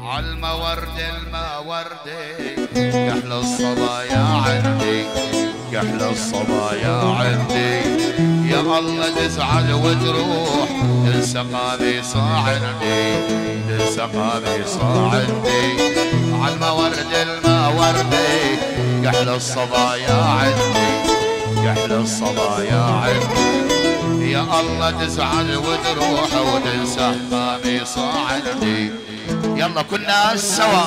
عالمورد الموردي يحلى الصبايا عندي، يحلى الصبايا عندي. يا الله تزعل وتروح تنسى قميص عندي، تنسى قميص عندي. عالمورد الموردي يحلى الصبايا عندي، يحلى الصبايا عندي. يا الله تزعل وتروح وتنسى قميص عندي. يلا كنا سوا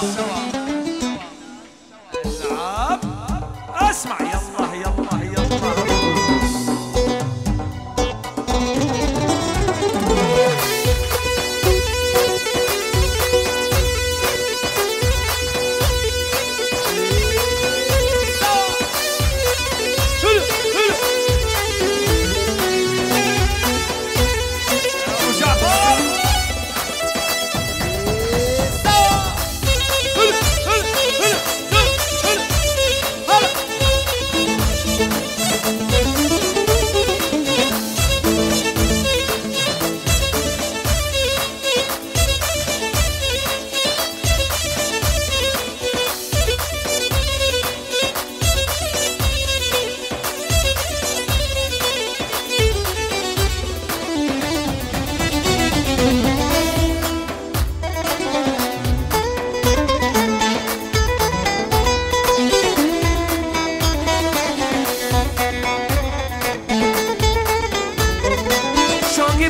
العب اسمع يلا يلا يلا.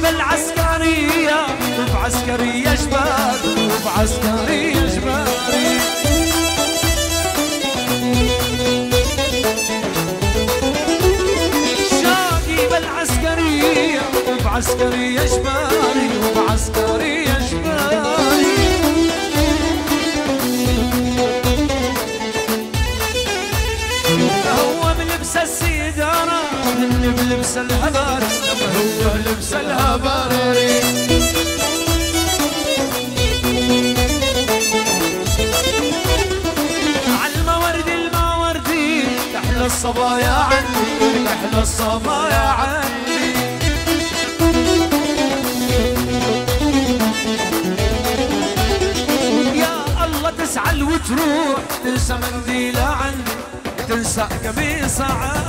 بالعسكرية وبعسكرية جبال، وبعسكرية جبالي. شاقي بالعسكرية وبعسكرية جبالي، وبعسكرية جبالي. هو بلبس السيدارة مني بلبس الهبار، هو بلبس الهباري. عالمورد الموردي تحلى الصبايا عندي، تحلى الصبايا عندي. يا الله تزعل وتروح تنسى منديلة عندي، تنسى قميص عندي.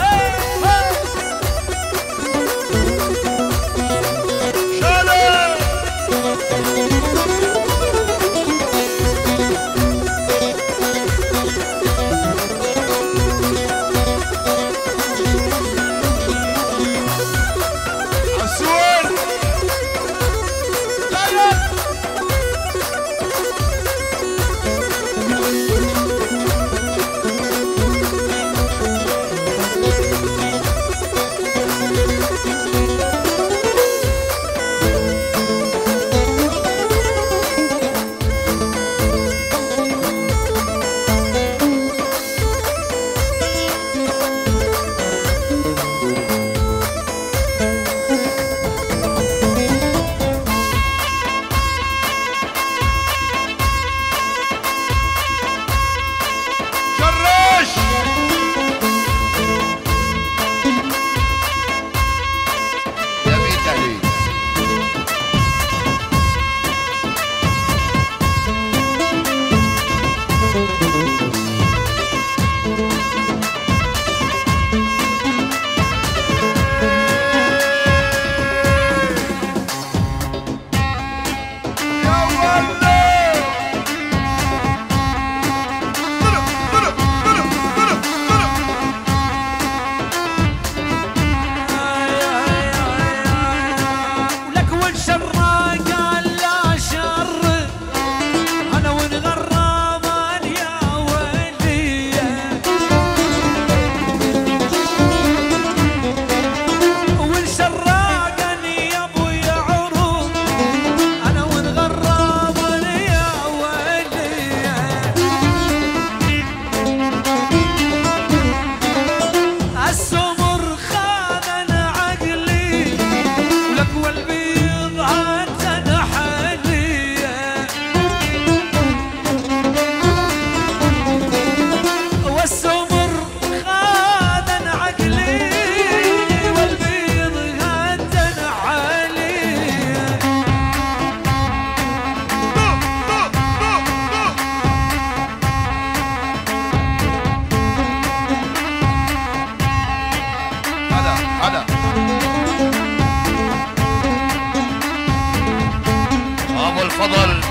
الفضل.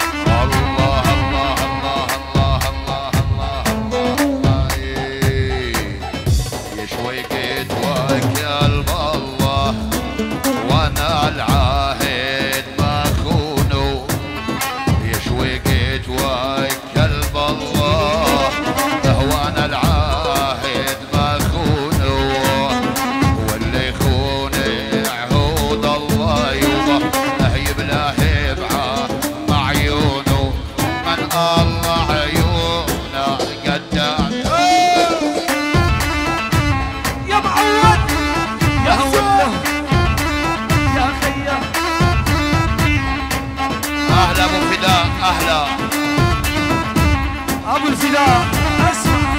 الله الله الله الله الله الله الله يشوي قيد وكل بالله وانا العاهد ما خونه يشوي قيد وكل بالله وانا العاهد ما خونه واللي يخون عهود الله يوبه يبلاه بعاه مع عيونه من الله عيونه قدام يا معود يا هوله يا خيا اهلا ابو فداء اهلا ابو الفداء اسمع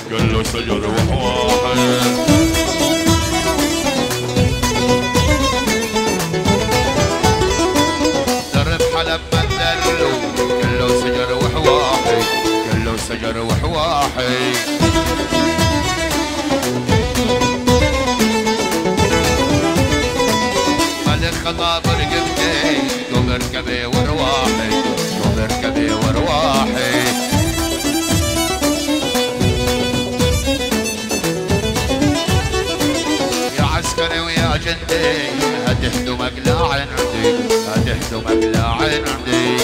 كله شجر وحواحد درب حلب مندلو كله شجر وحواحد كله شجر وحواحد ملك خطاب رقبتي قوم اركبي وارواحي قوم اركبي وارواحي عسكري ويا جندي هتحدو مقلع عندي هتحدو مقلع عندي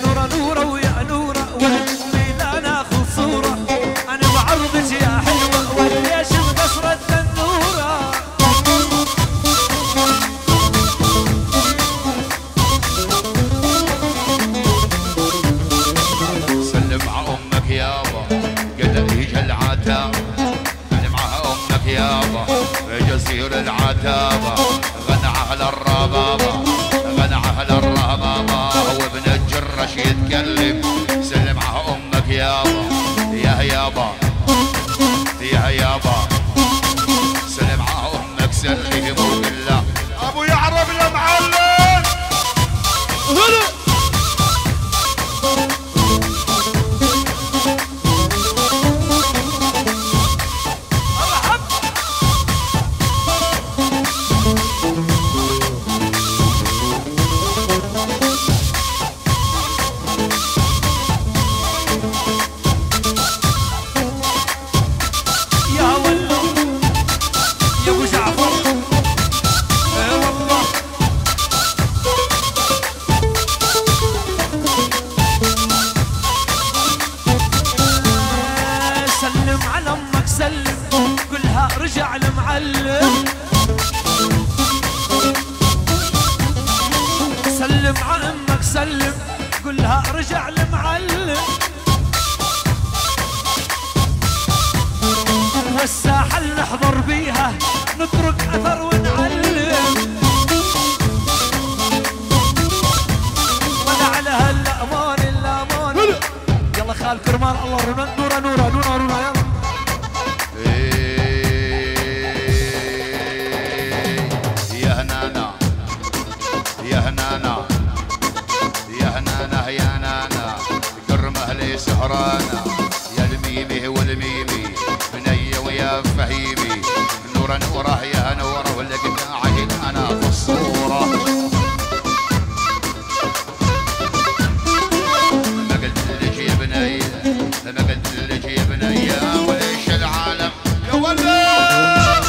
نورة نورة ويا نورة واللي لا ناخذ صورة انا بعرضك يا حلوة وليش بقصر التنورة سلم على امك يابا قد يجي العتاب سلم على امك يابا جزير العتابة غنى على الربابة غنى على الربابة وابن الجرش يتكلم سلم على امك يابا يا يابا يا يابا سلم على امك سلم بالله ابو يعرب يا معلم يا ولو يا ابو جعفر اي والله سلم على امك سلم كلها رجع المعلم سلم على امك سلم كلها رجع المعلم والساحة اللي نحضر بيها نترك اثر ونعلم ولا على هالامان الامان يلا خال كرمان الله نورا نورا نورا نورا نورا يلا يا هنانا يا هنانا يا هنانا يا هنانا كرم اهلي سهرانا يا الميمي والميمي بنيه ويا فهيمي نورا نوره يا نوره ولقيت عين انا في الصوره ما قلت لك يا بنيه ما قلت لك يا بنيه وليش العالم يا ولد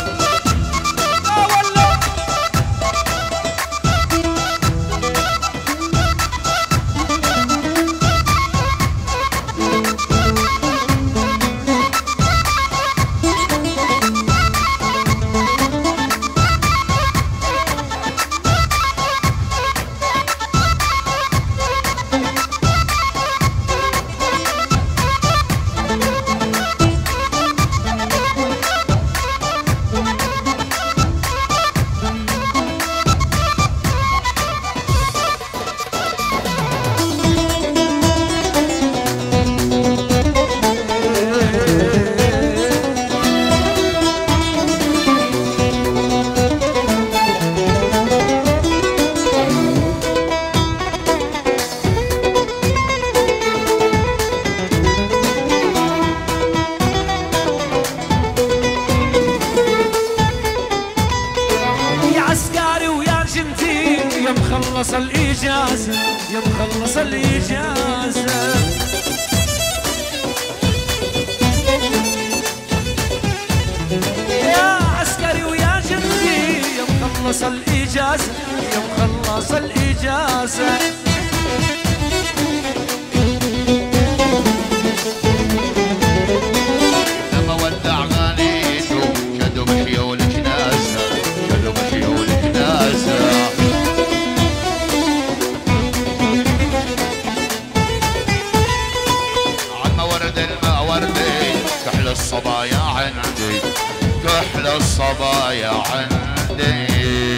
الإجازة. يا عسكري ويا جندي يا مخلص الإجازة، يا مخلص الإجازة. لما ودع غنيته شدوا بخيول جنازة، شدوا بخيول جنازة. عم ورد الماوردي كحل الصبايا عندي، كحل الصبايا عندي.